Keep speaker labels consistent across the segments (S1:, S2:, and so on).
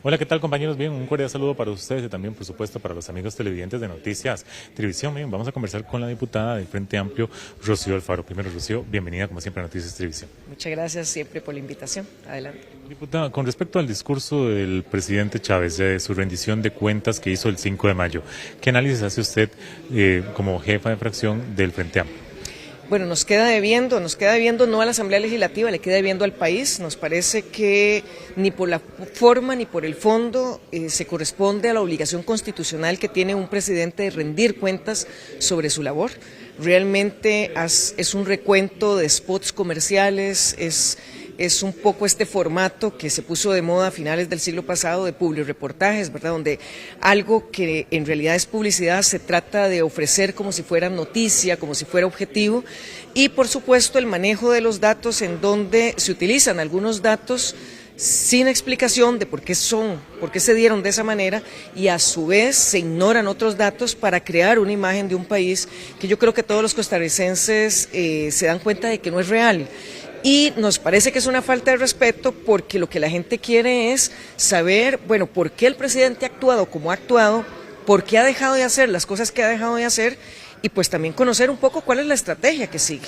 S1: Hola, ¿qué tal, compañeros? Bien, un cordial saludo para ustedes y también, por supuesto, para los amigos televidentes de Noticias Televisión. Bien, vamos a conversar con la diputada del Frente Amplio, Rocío Alfaro. Primero, Rocío, bienvenida, como siempre, a Noticias Televisión.
S2: Muchas gracias siempre por la invitación. Adelante.
S1: Diputada, con respecto al discurso del presidente Chávez, de su rendición de cuentas que hizo el 5 de mayo, ¿qué análisis hace usted como jefa de fracción del Frente Amplio?
S2: Bueno, nos queda debiendo no a la Asamblea Legislativa, le queda debiendo al país. Nos parece que ni por la forma ni por el fondo se corresponde a la obligación constitucional que tiene un presidente de rendir cuentas sobre su labor. Realmente es un recuento de spots comerciales, es un poco este formato que se puso de moda a finales del siglo pasado de publireportajes, ¿verdad? Donde algo que en realidad es publicidad se trata de ofrecer como si fuera noticia, como si fuera objetivo, y por supuesto el manejo de los datos en donde se utilizan algunos datos sin explicación de por qué se dieron de esa manera, y a su vez se ignoran otros datos para crear una imagen de un país que yo creo que todos los costarricenses se dan cuenta de que no es real. Y nos parece que es una falta de respeto porque lo que la gente quiere es saber, bueno, por qué el presidente ha actuado como ha actuado, por qué ha dejado de hacer las cosas que ha dejado de hacer, y pues también conocer un poco cuál es la estrategia que sigue.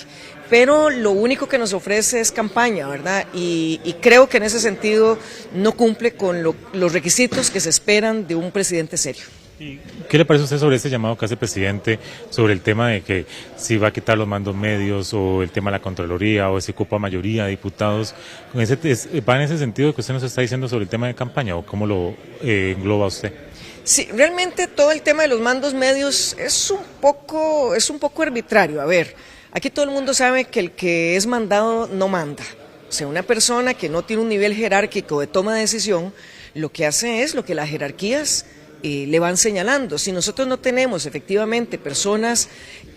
S2: Pero lo único que nos ofrece es campaña, ¿verdad? Y creo que en ese sentido no cumple con los requisitos que se esperan de un presidente serio.
S1: ¿Y qué le parece a usted sobre este llamado que hace el presidente sobre el tema de que si va a quitar los mandos medios o el tema de la Contraloría o si ocupa mayoría de diputados? ¿Va en ese sentido que usted nos está diciendo sobre el tema de campaña o cómo lo engloba usted?
S2: Sí, realmente todo el tema de los mandos medios es un poco arbitrario. A ver, aquí todo el mundo sabe que el que es mandado no manda. O sea, una persona que no tiene un nivel jerárquico de toma de decisión, lo que hace es lo que las jerarquías le van señalando. Si nosotros no tenemos efectivamente personas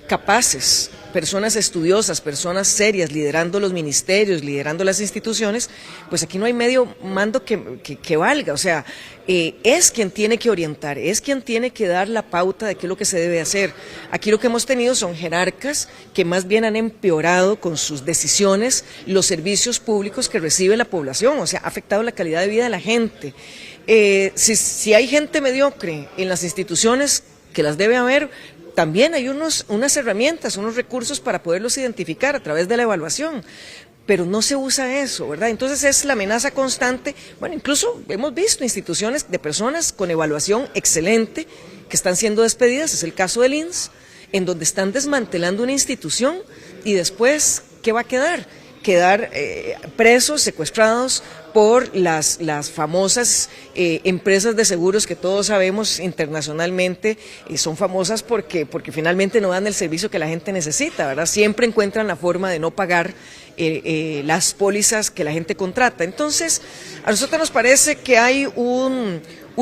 S2: capaces, personas estudiosas, personas serias, liderando los ministerios, liderando las instituciones, pues aquí no hay medio mando que valga. O sea, es quien tiene que orientar, es quien tiene que dar la pauta de qué es lo que se debe hacer. Aquí lo que hemos tenido son jerarcas que más bien han empeorado con sus decisiones los servicios públicos que recibe la población, o sea, ha afectado la calidad de vida de la gente. Si hay gente mediocre en las instituciones, que las debe haber, también hay unas herramientas, unos recursos para poderlos identificar a través de la evaluación, pero no se usa eso, ¿verdad? Entonces es la amenaza constante. Bueno, incluso hemos visto instituciones de personas con evaluación excelente que están siendo despedidas, es el caso del INS, en donde están desmantelando una institución y después, ¿qué va a quedar? Quedar presos, secuestrados por las famosas empresas de seguros que todos sabemos internacionalmente son famosas porque finalmente no dan el servicio que la gente necesita, ¿verdad? Siempre encuentran la forma de no pagar las pólizas que la gente contrata. Entonces, a nosotros nos parece que hay un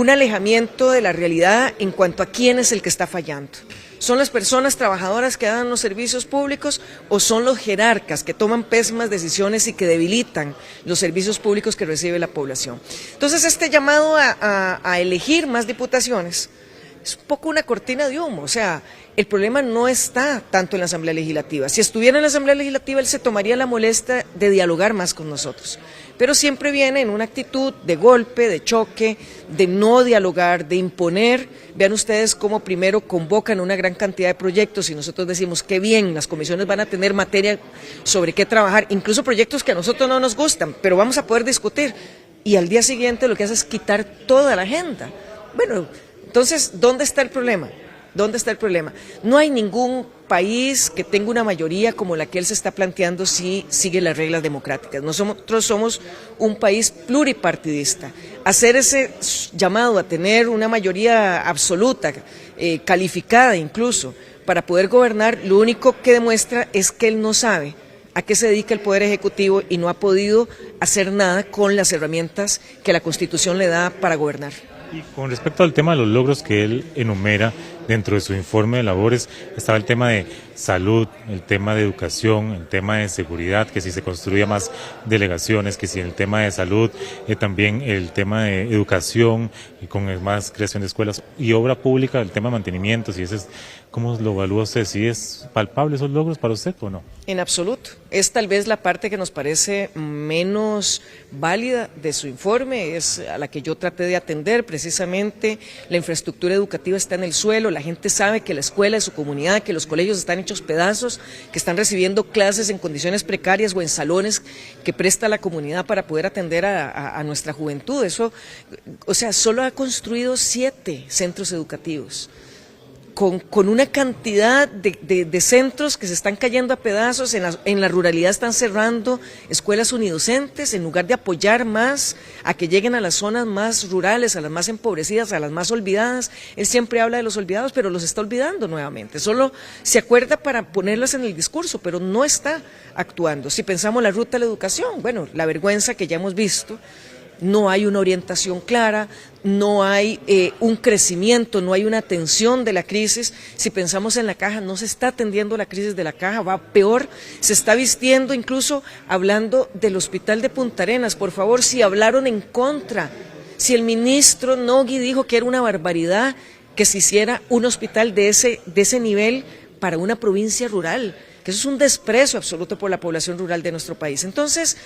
S2: alejamiento de la realidad en cuanto a quién es el que está fallando. ¿Son las personas trabajadoras que dan los servicios públicos o son los jerarcas que toman pésimas decisiones y que debilitan los servicios públicos que recibe la población? Entonces, este llamado a elegir más diputaciones es un poco una cortina de humo. O sea, el problema no está tanto en la Asamblea Legislativa. Si estuviera en la Asamblea Legislativa, él se tomaría la molestia de dialogar más con nosotros. Pero siempre viene en una actitud de golpe, de choque, de no dialogar, de imponer. Vean ustedes cómo primero convocan una gran cantidad de proyectos y nosotros decimos qué bien, las comisiones van a tener materia sobre qué trabajar, incluso proyectos que a nosotros no nos gustan, pero vamos a poder discutir. Y al día siguiente lo que hace es quitar toda la agenda. Bueno, entonces, ¿dónde está el problema? ¿Dónde está el problema? No hay ningún país que tenga una mayoría como la que él se está planteando si sigue las reglas democráticas. Nosotros somos un país pluripartidista. Hacer ese llamado a tener una mayoría absoluta, calificada incluso, para poder gobernar, lo único que demuestra es que él no sabe a qué se dedica el Poder Ejecutivo y no ha podido hacer nada con las herramientas que la Constitución le da para gobernar.
S1: Y con respecto al tema de los logros que él enumera, dentro de su informe de labores estaba el tema de salud, el tema de educación, el tema de seguridad, que si se construía más delegaciones, que si en el tema de salud, también el tema de educación, y con más creación de escuelas y obra pública, el tema de mantenimiento, si ese es, ¿cómo lo evalúa usted? ¿Si es palpable esos logros para usted o no?
S2: En absoluto. Es tal vez la parte que nos parece menos válida de su informe, es a la que yo traté de atender. Precisamente la infraestructura educativa está en el suelo, la gente sabe que la escuela es su comunidad, que los colegios están hechos pedazos, que están recibiendo clases en condiciones precarias o en salones que presta la comunidad para poder atender a nuestra juventud. Eso, o sea, solo ha construido 7 centros educativos. Con una cantidad de centros que se están cayendo a pedazos, en la ruralidad están cerrando escuelas unidocentes, en lugar de apoyar más a que lleguen a las zonas más rurales, a las más empobrecidas, a las más olvidadas. Él siempre habla de los olvidados, pero los está olvidando nuevamente, solo se acuerda para ponerlas en el discurso, pero no está actuando. Si pensamos la ruta a la educación, bueno, la vergüenza que ya hemos visto. No hay una orientación clara, no hay un crecimiento, no hay una atención de la crisis. Si pensamos en la caja, no se está atendiendo la crisis de la caja, va peor, se está vistiendo, incluso hablando del hospital de Punta Arenas. Por favor, si hablaron en contra, si el ministro Nogui dijo que era una barbaridad que se hiciera un hospital de ese nivel para una provincia rural, que eso es un desprecio absoluto por la población rural de nuestro país. Entonces,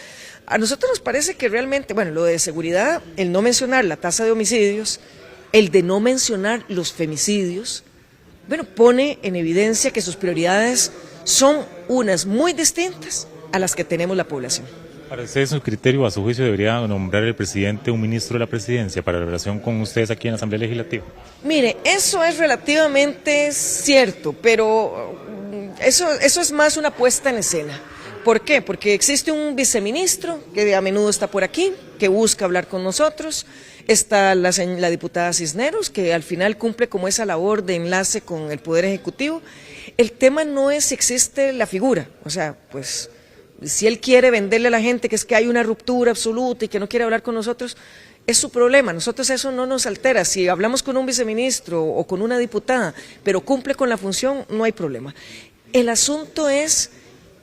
S2: a nosotros nos parece que realmente, bueno, lo de seguridad, el no mencionar la tasa de homicidios, el de no mencionar los femicidios, bueno, pone en evidencia que sus prioridades son unas muy distintas a las que tenemos la población.
S1: Para usted, su criterio, a su juicio, debería nombrar el presidente un ministro de la presidencia para la relación con ustedes aquí en la Asamblea Legislativa.
S2: Mire, eso es relativamente cierto, pero eso es más una puesta en escena. ¿Por qué? Porque existe un viceministro que a menudo está por aquí, que busca hablar con nosotros. Está la diputada Cisneros, que al final cumple como esa labor de enlace con el Poder Ejecutivo. El tema no es si existe la figura, o sea, pues si él quiere venderle a la gente que es que hay una ruptura absoluta y que no quiere hablar con nosotros, es su problema. Nosotros eso no nos altera. Si hablamos con un viceministro o con una diputada, pero cumple con la función, no hay problema. El asunto es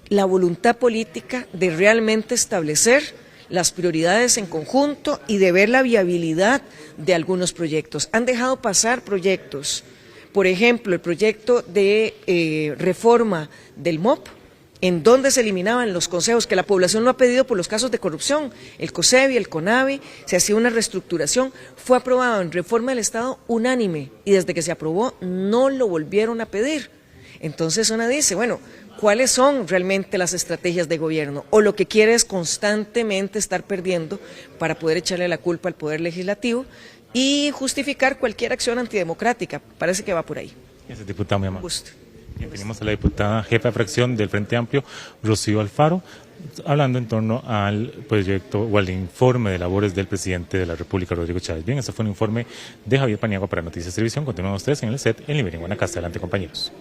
S2: la voluntad política de realmente establecer las prioridades en conjunto y de ver la viabilidad de algunos proyectos. Han dejado pasar proyectos, por ejemplo, el proyecto de reforma del MOP, en donde se eliminaban los consejos que la población lo ha pedido por los casos de corrupción, el COSEBI, el CONAVI, se hacía una reestructuración, fue aprobado en reforma del Estado unánime y desde que se aprobó no lo volvieron a pedir. Entonces una dice, bueno, ¿cuáles son realmente las estrategias de gobierno? O lo que quiere es constantemente estar perdiendo para poder echarle la culpa al Poder Legislativo y justificar cualquier acción antidemocrática. Parece que va por ahí.
S1: Gracias, diputado, mi amable.
S2: Gusto.
S1: Bien, tenemos a la diputada jefa de fracción del Frente Amplio, Rocío Alfaro, hablando en torno al proyecto o al informe de labores del presidente de la República, Rodrigo Chávez. Bien, este fue un informe de Javier Paniagua para Noticias Televisión. Continúan ustedes en el set en Liberia, en Guanacaste. Adelante, compañeros.